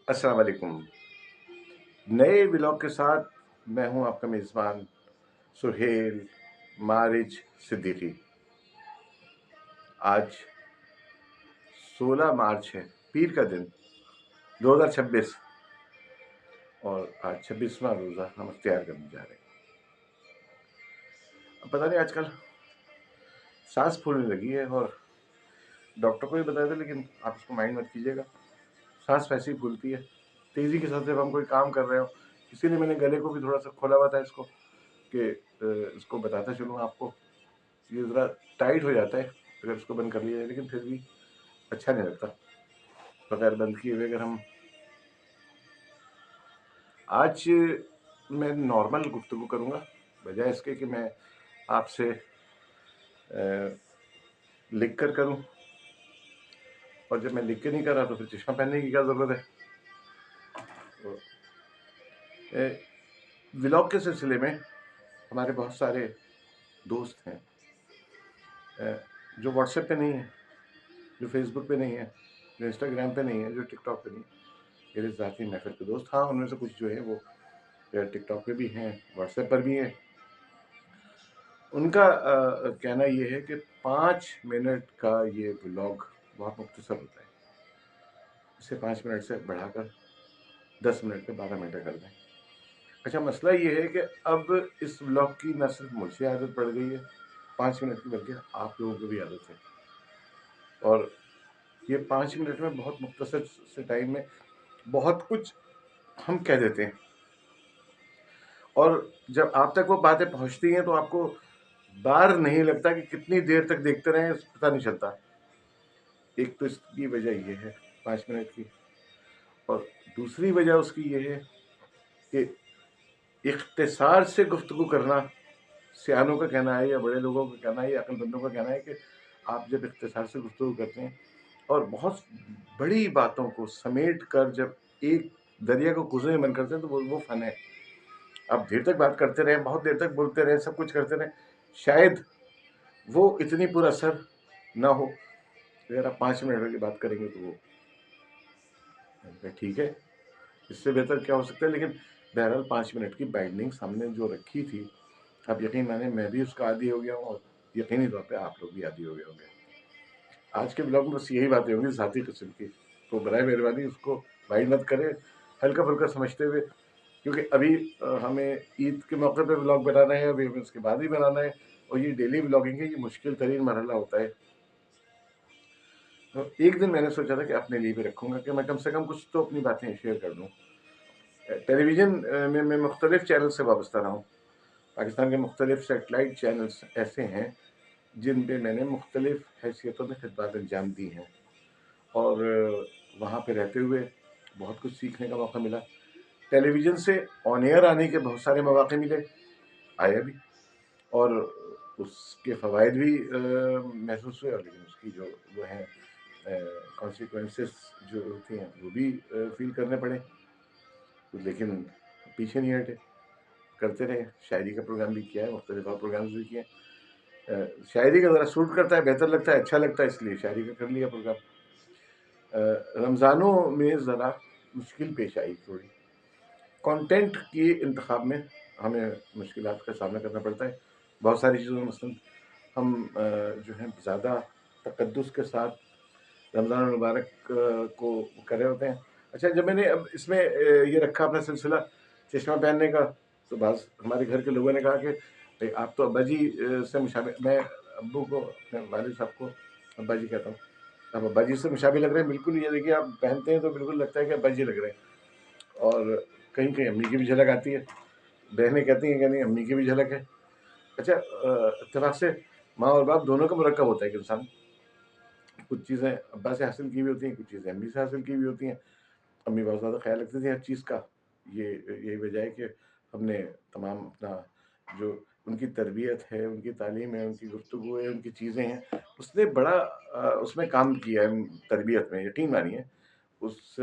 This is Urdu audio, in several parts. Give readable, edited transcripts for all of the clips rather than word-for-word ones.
السلام علیکم۔ نئے ولاگ کے ساتھ میں ہوں آپ کا میزبان سہیل مارج صدیقی۔ آج 16 مارچ ہے، پیر کا دن 2026، اور آج 26واں روزہ ہم اختیار کرنے جا رہے ہیں۔ اب پتہ نہیں آج کل سانس پھولنے لگی ہے، اور ڈاکٹر کو بھی بتایا تھا، لیکن آپ اس کو مائنڈ مت کیجیے گا، سانس ویسے ہی پھولتی ہے تیزی کے ساتھ جب ہم کوئی کام کر رہے ہو۔ اسی لیے میں نے گلے کو بھی تھوڑا سا کھولا ہوا تھا اس کو، کہ اس کو بتاتا چلوں آپ کو۔ یہ ذرا ٹائٹ ہو جاتا ہے اگر اس کو بند کر لیا جائے، لیکن پھر بھی اچھا نہیں لگتا بغیر بند کیے ہوئے۔ اگر ہم آج میں نارمل گفتگو کروں گا، بجائے اس کے کہ میں آپ سے لکھ کر کروں، اور جب میں لکھ کے نہیں کر رہا تو پھر چشمہ پہننے کی کیا ضرورت ہے۔ ولاگ کے سلسلے میں ہمارے بہت سارے دوست ہیں جو واٹس ایپ پہ نہیں ہیں، جو فیس بک پہ نہیں ہیں، جو انسٹاگرام پہ نہیں ہے، جو ٹک ٹاک پہ نہیں ہے، میرے ذاتی محفل کے دوست۔ ہاں، ان میں سے کچھ جو ہیں وہ ٹک ٹاک پہ بھی ہیں، واٹس ایپ پر بھی ہیں۔ ان کا کہنا یہ ہے کہ 5 منٹ کا یہ ولاگ بہت مختصر ہوتا ہے، اسے 5 منٹ سے بڑھا کر 10 منٹ پہ 12 منٹ کر دیں۔ اچھا، مسئلہ یہ ہے کہ اب اس ولاگ کی نہ صرف مجھے عادت پڑ گئی ہے 5 منٹ کی، بلکہ آپ لوگوں کو بھی عادت ہے، اور یہ 5 منٹ میں بہت مختصر سے ٹائم میں بہت کچھ ہم کہہ دیتے ہیں، اور جب آپ تک وہ باتیں پہنچتی ہیں تو آپ کو بار نہیں لگتا کہ کتنی دیر تک دیکھتے رہیں، پتہ نہیں چلتا۔ ایک تو اس کی وجہ یہ ہے 5 منٹ کی، اور دوسری وجہ اس کی یہ ہے کہ اختصار سے گفتگو کرنا سیانوں کا کہنا ہے، یا بڑے لوگوں کا کہنا ہے، یا عقل مندوں کا کہنا ہے کہ آپ جب اختصار سے گفتگو کرتے ہیں اور بہت بڑی باتوں کو سمیٹ کر جب ایک دریا کو کوزے میں بند کرتے ہیں تو وہ فن ہے۔ آپ دیر تک بات کرتے رہیں، بہت دیر تک بولتے رہیں، سب کچھ کرتے رہیں، شاید وہ اتنی پر اثر نہ ہو۔ اگر آپ 5 منٹ کی بات کریں گے تو وہ ٹھیک ہے، اس سے بہتر کیا ہو سکتا ہے۔ لیکن بہرحال 5 منٹ کی بائنڈنگس ہم نے جو رکھی تھی، اب یقین مانیں میں بھی اس کا عادی ہو گیا ہوں، اور یقینی طور پہ آپ لوگ بھی عادی ہو گئے ہوں گے۔ آج کے بلاگ میں بس یہی باتیں ہوں گی ذاتی قسم کی، تو برائے مہربانی اس کو مائنڈ مت کریں، ہلکا پھلکا سمجھتے ہوئے، کیونکہ ابھی ہمیں عید کے موقع پہ بلاگ بنانا ہے، ابھی ہمیں اس کے بعد ہی بنانا ہے، اور یہ ڈیلی بلاگنگ ہے، یہ مشکل ترین مرحلہ ہوتا ہے۔ تو ایک دن میں نے سوچا تھا کہ اپنے لیے بھی رکھوں گا کہ میں کم سے کم کچھ تو اپنی باتیں شیئر کر دوں۔ ٹیلی ویژن میں مختلف چینل سے وابستہ رہا ہوں۔ پاکستان کے مختلف سیٹلائٹ چینلز ایسے ہیں جن پہ میں نے مختلف حیثیتوں میں خدمات انجام دی ہیں، اور وہاں پہ رہتے ہوئے بہت کچھ سیکھنے کا موقع ملا۔ ٹیلی ویژن سے آن ایئر آنے کے بہت سارے مواقع ملے، آیا بھی، اور اس کے فوائد بھی محسوس ہوئے، اور لیکن اس کی جو وہ ہیں کانسیکوینسز جو ہوتی ہیں وہ بھی فیل کرنے پڑے، لیکن پیچھے نہیں ہٹے، کرتے رہے۔ شاعری کا پروگرام بھی کیا ہے، مختلف اور پروگرامز بھی کیے ہیں۔ شاعری کا ذرا سوٹ کرتا ہے، بہتر لگتا ہے، اچھا لگتا ہے، اس لیے شاعری کا کر لیا پروگرام۔ رمضانوں میں ذرا مشکل پیش آئی تھوڑی، کانٹینٹ کے انتخاب میں ہمیں مشکلات کا سامنا کرنا پڑتا ہے بہت ساری چیزوں، مثلاً ہم جو ہیں زیادہ تقدس کے ساتھ رمضان المبارک کو کر رہے ہوتے ہیں۔ اچھا، جب میں نے اب اس میں یہ رکھا اپنا سلسلہ چشمہ پہننے کا، تو بعض ہمارے گھر کے لوگوں نے کہا کہ بھائی آپ تو ابا جی سے مشابہ، میں ابو کو، اپنے والد صاحب کو ابا جی کہتا ہوں، آپ ابا جی سے مشابہ لگ رہے ہیں۔ بالکل، یہ دیکھیے آپ پہنتے ہیں تو بالکل لگتا ہے کہ ابا جی لگ رہے ہیں، اور کہیں کہیں امی کی بھی جھلک آتی ہے، بہنیں کہتی ہیں کہ نہیں امی کی بھی جھلک ہے۔ اچھا، اتفاق سے ماں اور باپ دونوں کا مرکب ہوتا ہے کہ انسان کچھ چیزیں ابا سے حاصل کی ہوئی ہوتی ہیں، کچھ چیزیں امی سے حاصل کی ہوئی ہوتی ہیں۔ امی بہت زیادہ خیال رکھتی تھی ہر چیز کا، یہی وجہ ہے کہ ہم نے تمام اپنا جو ان کی تربیت ہے، ان کی تعلیم ہے، ان کی گفتگو ہے، ان کی چیزیں ہیں، اس نے بڑا اس میں کام کیا ہے تربیت میں، یقین مانیے۔ اس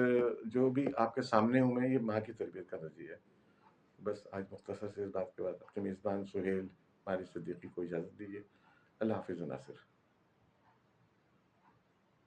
جو بھی آپ کے سامنے ہوں میں، یہ ماں کی تربیت کا نتیجہ ہے۔ بس آج مختصر سے اس بات کے بعد اپنے میزبان سہیل مارج صدیقی کو اجازت دیجیے۔ اللہ حافظ ناصر۔